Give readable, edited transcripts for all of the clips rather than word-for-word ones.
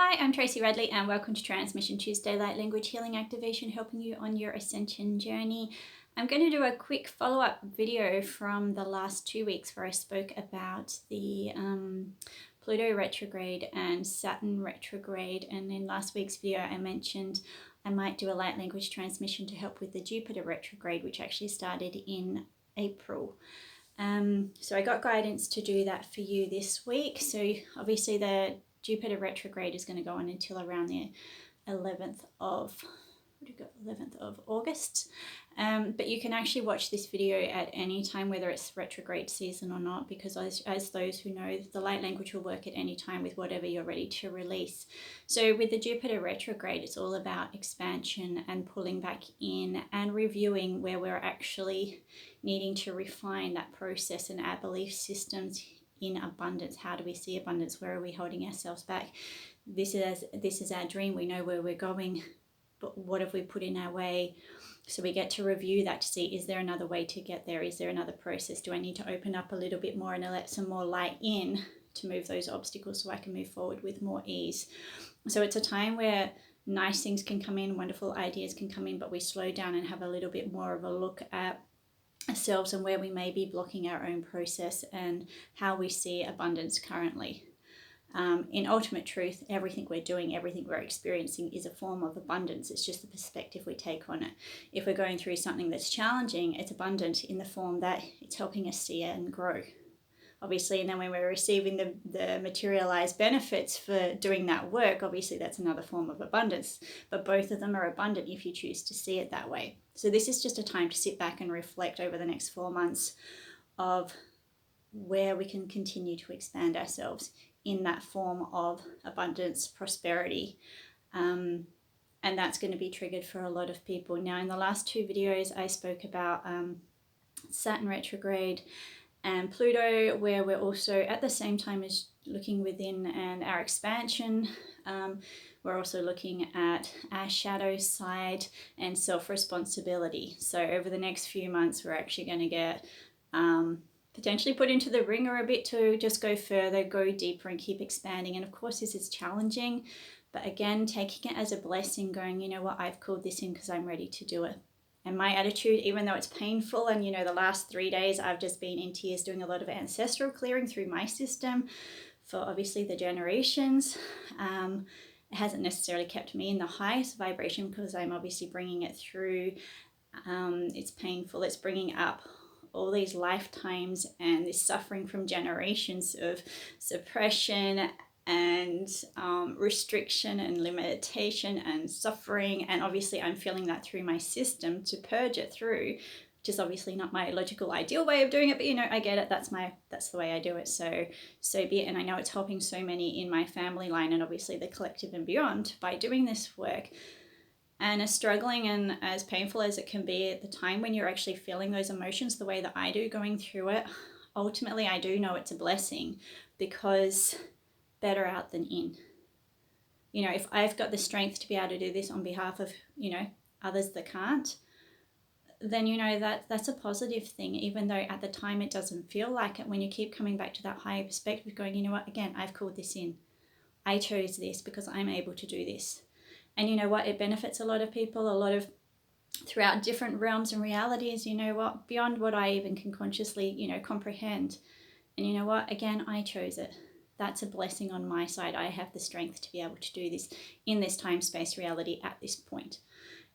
Hi, I'm Tracy Radley and welcome to Transmission Tuesday Light Language Healing Activation, helping you on your Ascension journey. I'm going to do a quick follow-up video from the last 2 weeks where I spoke about the Pluto retrograde and Saturn retrograde, and in last week's video I mentioned I might do a light language transmission to help with the Jupiter retrograde, which actually started in April. So I got guidance to do that for you this week. So obviously the Jupiter retrograde is going to go on until around the 11th of August. But you can actually watch this video at any time, whether it's retrograde season or not, because as those who know, the light language will work at any time with whatever you're ready to release. So with the Jupiter retrograde, it's all about expansion and pulling back in and reviewing where we're actually needing to refine that process and our belief systems in abundance. How do we see abundance? Where are we holding ourselves back? This is our dream. We know where we're going, but what have we put in our way? So we get to review that to see, is there another way to get there? Is there another process? Do I need to open up a little bit more and let some more light in to move those obstacles so I can move forward with more ease? So it's a time where nice things can come in, wonderful ideas can come in, but we slow down and have a little bit more of a look at ourselves and where we may be blocking our own process and how we see abundance currently. In ultimate truth, everything we're doing, everything we're experiencing is a form of abundance. It's just the perspective we take on it. If we're going through something that's challenging, it's abundant in the form that it's helping us see it and grow. Obviously, and then when we're receiving the materialized benefits for doing that work, obviously that's another form of abundance. But both of them are abundant if you choose to see it that way. So this is just a time to sit back and reflect over the next 4 months of where we can continue to expand ourselves in that form of abundance, prosperity. And that's going to be triggered for a lot of people. Now, in the last 2 videos, I spoke about Saturn retrograde and Pluto, where we're also at the same time as looking within and our expansion. We're also looking at our shadow side and self-responsibility. So over the next few months, we're actually going to get potentially put into the ringer a bit to just go further, go deeper and keep expanding. And of course, this is challenging, but again, taking it as a blessing, going, you know what, I've called this in because I'm ready to do it. And my attitude, even though it's painful, and you know, the last 3 days I've just been in tears doing a lot of ancestral clearing through my system for obviously the generations. It hasn't necessarily kept me in the highest vibration because I'm obviously bringing it through. It's painful. It's bringing up all these lifetimes and this suffering from generations of suppression and restriction and limitation and suffering. And obviously I'm feeling that through my system to purge it through, which is obviously not my logical ideal way of doing it, but you know, I get it. That's the way I do it. So be it. And I know it's helping so many in my family line and obviously the collective and beyond by doing this work. And as struggling and as painful as it can be at the time when you're actually feeling those emotions the way that I do, going through it, ultimately I do know it's a blessing, because better out than in. You know, if I've got the strength to be able to do this on behalf of, you know, others that can't, then you know that's a positive thing, even though at the time it doesn't feel like it. When you keep coming back to that higher perspective, going, you know what, again, I've called this in. I chose this because I'm able to do this. And you know what, it benefits a lot of people, throughout different realms and realities, you know what, beyond what I even can consciously, you know, comprehend. And you know what, again, I chose it. That's a blessing on my side. I have the strength to be able to do this in this time-space reality at this point.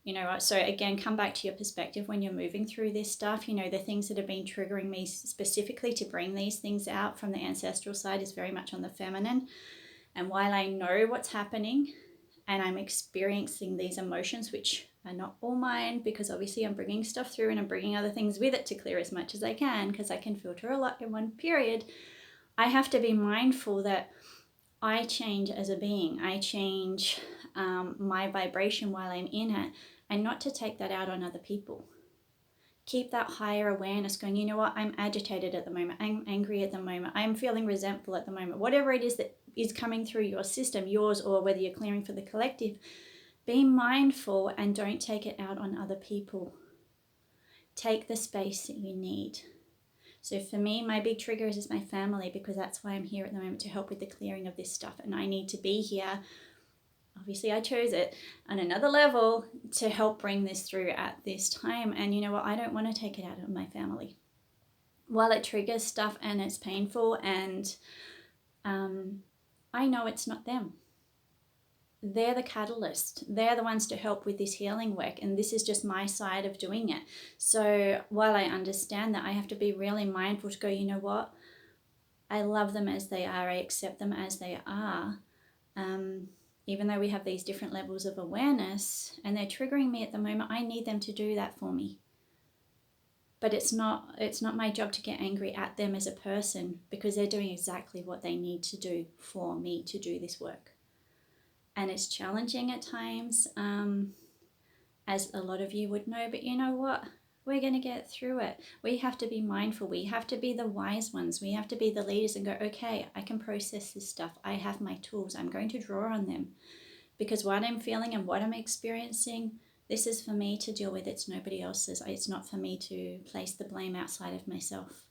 You know what, so again, come back to your perspective when you're moving through this stuff. You know, the things that have been triggering me specifically to bring these things out from the ancestral side is very much on the feminine. And while I know what's happening, and I'm experiencing these emotions, which are not all mine, because obviously I'm bringing stuff through and I'm bringing other things with it to clear as much as I can, because I can filter a lot in one period. I have to be mindful that I change as a being. I change my vibration while I'm in it, and not to take that out on other people. Keep that higher awareness going, you know what, I'm agitated at the moment, I'm angry at the moment, I'm feeling resentful at the moment, whatever it is that is coming through your system, yours or whether you're clearing for the collective, be mindful and don't take it out on other people. Take the space that you need. So for me, my big triggers is my family, because that's why I'm here at the moment, to help with the clearing of this stuff. And I need to be here obviously I chose it on another level to help bring this through at this time. And you know what? I don't want to take it out on my family. While it triggers stuff and it's painful, and I know it's not them. They're the catalyst. They're the ones to help with this healing work. And this is just my side of doing it. So while I understand that, I have to be really mindful to go, you know what? I love them as they are. I accept them as they are. Even though we have these different levels of awareness and they're triggering me at the moment, I need them to do that for me. But it's not my job to get angry at them as a person, because they're doing exactly what they need to do for me to do this work. And it's challenging at times, as a lot of you would know, but you know what? We're going to get through it. We have to be mindful. We have to be the wise ones. We have to be the leaders and go, okay, I can process this stuff. I have my tools. I'm going to draw on them, because what I'm feeling and what I'm experiencing, this is for me to deal with. It's nobody else's. It's not for me to place the blame outside of myself.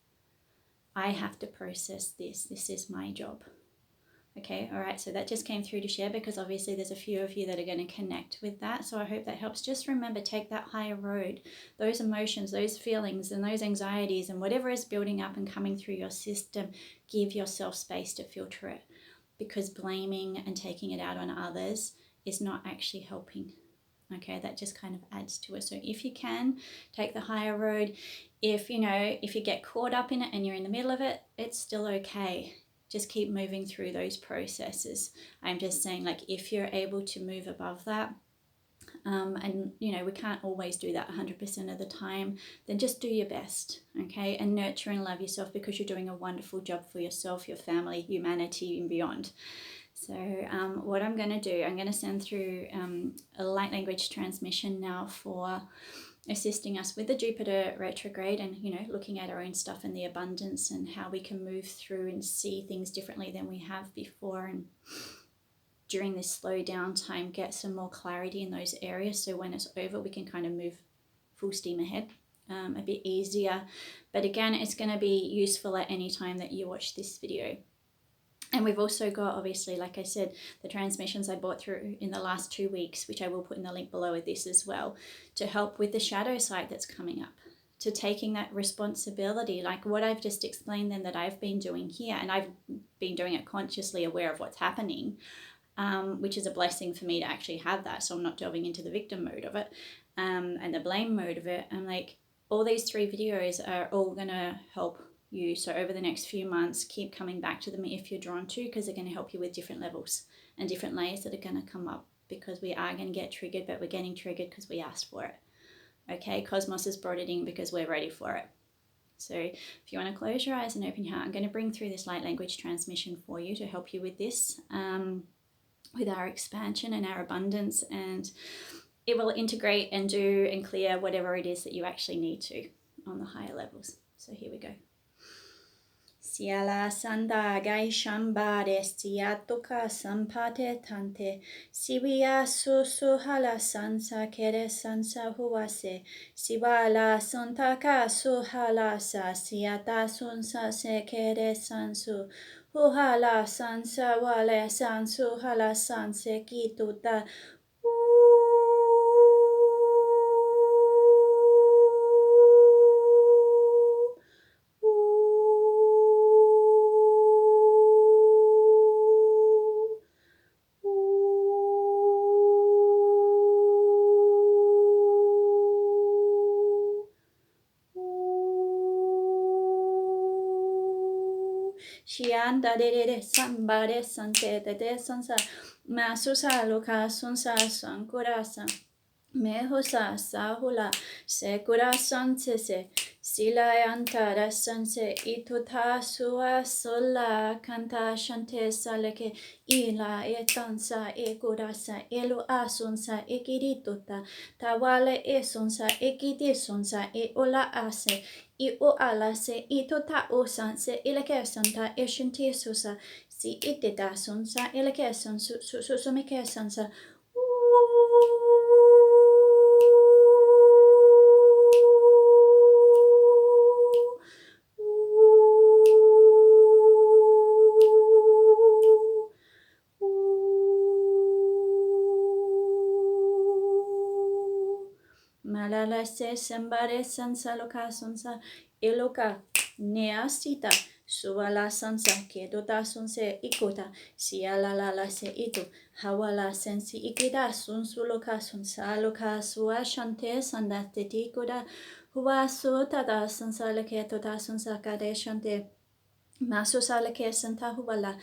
I have to process this. This is my job. Okay, all right, so that just came through to share, because obviously there's a few of you that are going to connect with that. So I hope that helps. Just remember, take that higher road. Those emotions, those feelings, and those anxieties, and whatever is building up and coming through your system, give yourself space to filter it, because blaming and taking it out on others is not actually helping. Okay, that just kind of adds to it. So if you can, take the higher road. If you get caught up in it and you're in the middle of it, it's still okay. Just keep moving through those processes. I'm just saying, like, if you're able to move above that, and we can't always do that 100% of the time, then just do your best, okay? And nurture and love yourself, because you're doing a wonderful job for yourself, your family, humanity, and beyond. So what I'm going to do, I'm going to send through a light language transmission now for assisting us with the Jupiter retrograde, and looking at our own stuff and the abundance, and how we can move through and see things differently than we have before, and during this slow down time get some more clarity in those areas, so when it's over we can kind of move full steam ahead a bit easier. But again, it's going to be useful at any time that you watch this video. And we've also got, obviously, like I said, the transmissions I bought through in the last 2 weeks, which I will put in the link below with this as well, to help with the shadow side that's coming up, to taking that responsibility, like what I've just explained then that I've been doing here. And I've been doing it consciously aware of what's happening, which is a blessing for me to actually have that. So I'm not delving into the victim mode of it and the blame mode of it. And like, all these 3 videos are all going to help you. So over the next few months, keep coming back to them if you're drawn to, because they're going to help you with different levels and different layers that are going to come up, because we are going to get triggered, but we're getting triggered because we asked for it. Okay, Cosmos has brought it in because we're ready for it. So if you want to close your eyes and open your heart, I'm going to bring through this light language transmission for you to help you with this, with our expansion and our abundance, and it will integrate and do and clear whatever it is that you actually need to on the higher levels. So here we go. Siala sanda gai shambare siatoka sampate tante siwia suhala sansa kere sansa huase siwala santaka suhala sa siata sunsa se kere sansu huhala sansa wale sansu hala sanse kituta Shianda de sambare sante de sansa masusa loka sunsa sankurasa mehosa sahula sekura sansese sila antara sanse ituta sua sola kanta shante saleke ila etansa ekurasa elu asunsa ekirituta tawale esonsa ekitisonsa e ola ase I o ala se I tota o san se ilake santa eshinti susa si itita sunsa ilake san su meke sansa Nalala se sembare sansa loka sonsa iloka neasita suala sansa kedota sonse ikota siala se ito hawala sensi ikida sunsuloka sonsa loka sua shante sandate tikoda huwa sotada sansa leke tota sonsa kade shante maso salake santa huwala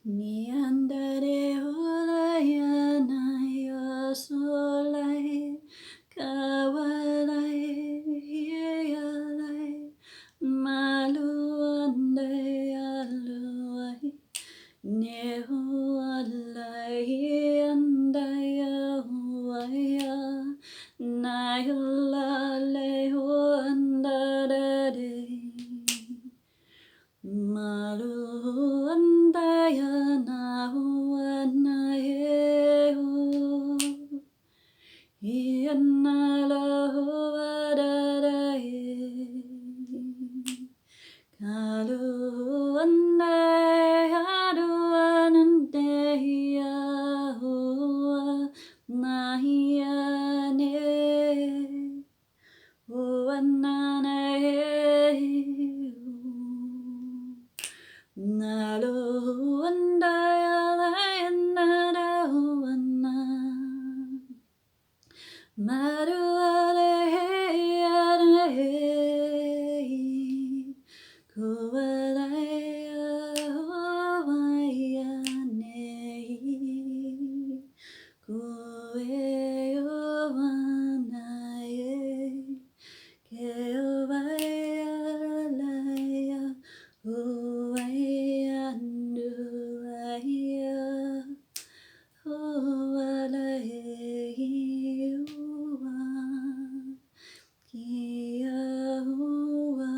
Niandare holaya naya solai kawalai hialai maluandai aluai nehualai andaya huaya nayulale huandare Maru andaya nahu anayehu Ianalahu adaraye Kalu andaya aduanandeyahu Nahiyane Uananayehu Nalu andaya nadahuana Maru alehi kualaya huayane kueyoanaye keobayalaya huayandulaya hualayehuwa kiahua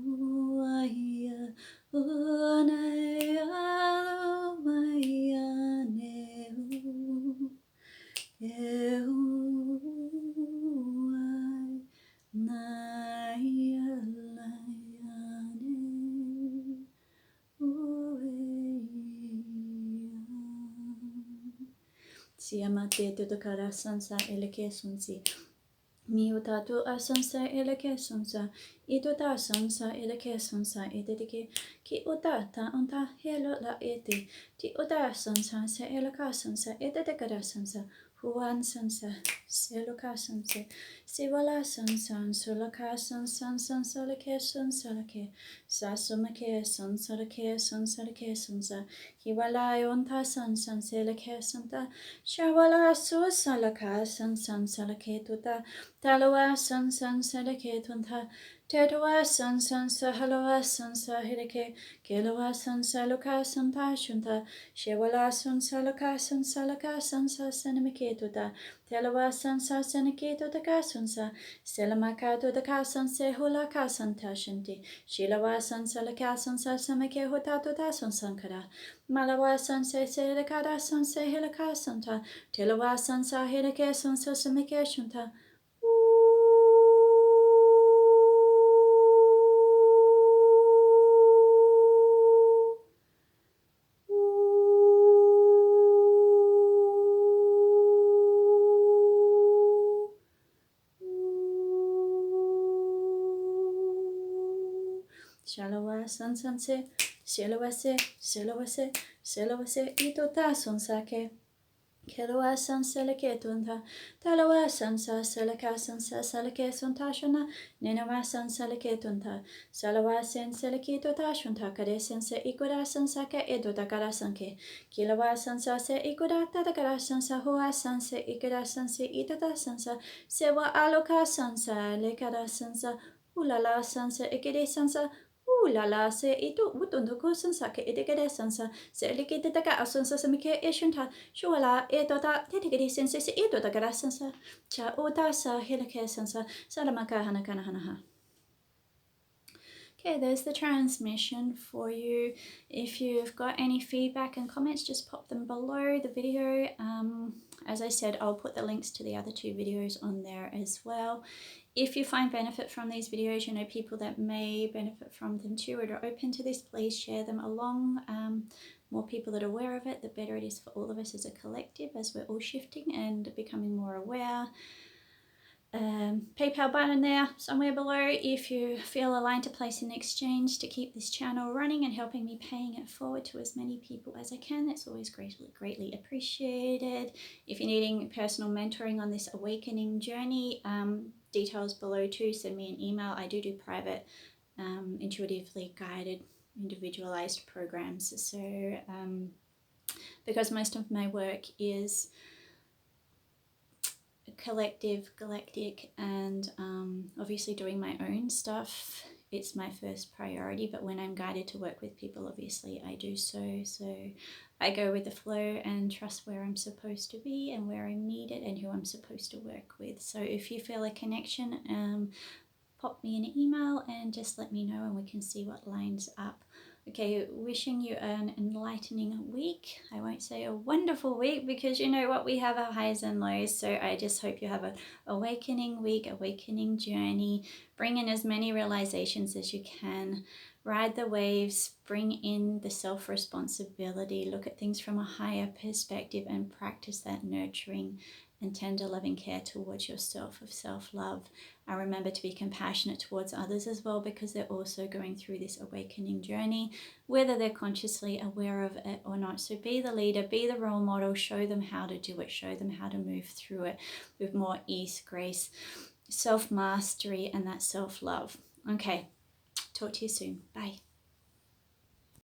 layanehuaya unayalumayanehu Yehuai nayalayane ueya. Siamate tutukara sansa eleke sunsi. Miutatu asansa eleke sunsa. Ituta sansa eleke sunsa ededike. Ki uta ta unta helo la ete. Ti uta sansa se eleka sansa ededekara sansa. Huan sansa seluka sansa. Siwala sansan sulaka sansan sansalake sansalake. Sasumake sansalake sansalake sansa. Hiwala yonta sansan selake santa. Shawala susalaka sansan salake tuta. Talawa sansan selake tunta. Tetawa sansan sahalawa sansa hilake. Kilawa sansaluka santa shunta. Shewala sansalaka sansalaka sansa senamike tuta. Telawa sansa senake tutaka sansa. Selamaka tutaka sanse hulaka santa shanti. Shilawa sansalaka sansa samake huta tuta sansankara. Malawa sanse selakada sanse hilaka santa. Telawa sansa hilake sansa samake shunta. Shalawa sansanse, silawase, silawase, silawase, itota sansake. Kilawa sanselake tunta, talawa sansa selaka sansa selake suntashana, ninawa sanselake tunta, salawa senselake tota shunta kare sense ikuda sansake edotakara sanke. Kilawa sansa se ikuda tatakara sansa hua sanse ikuda sanse itata sansa, sewa aloka sansa lekara sansa, ulala sansa ikide sansa. Ooh la la, se itu utundu ko sansa ke itegede sansa, se likite daga asansa samike ishunta, shuala etota titigedi sense se itu daga sansa, cha uta sa hilake sansa, salamaka hanakana hanaha. Okay, there's the transmission for you. If you've got any feedback and comments, just pop them below the video. As I said, I'll put the links to the other 2 videos on there as well. If you find benefit from these videos, you know people that may benefit from them too or are open to this, please share them along. More people that are aware of it, the better it is for all of us as a collective, as we're all shifting and becoming more aware. PayPal button there somewhere below if you feel aligned to place an exchange to keep this channel running and helping me paying it forward to as many people as I can. That's always greatly appreciated. If you're needing personal mentoring on this awakening journey, details below too. Send me an email. I do private, intuitively guided, individualized programs. So because most of my work is collective, galactic, and obviously doing my own stuff, it's my first priority. But when I'm guided to work with people, obviously I do so. So I go with the flow and trust where I'm supposed to be and where I'm needed and who I'm supposed to work with. So if you feel a connection, pop me an email and just let me know and we can see what lines up. Okay, wishing you an enlightening week. I won't say a wonderful week because you know what, we have our highs and lows. So I just hope you have an awakening week, awakening journey. Bring in as many realizations as you can. Ride the waves, bring in the self-responsibility, look at things from a higher perspective and practice that nurturing and tender loving care towards yourself, of self-love. And remember to be compassionate towards others as well, because they're also going through this awakening journey, whether they're consciously aware of it or not. So be the leader, be the role model, show them how to do it, show them how to move through it with more ease, grace, self-mastery, and that self-love. Okay, talk to you soon. Bye.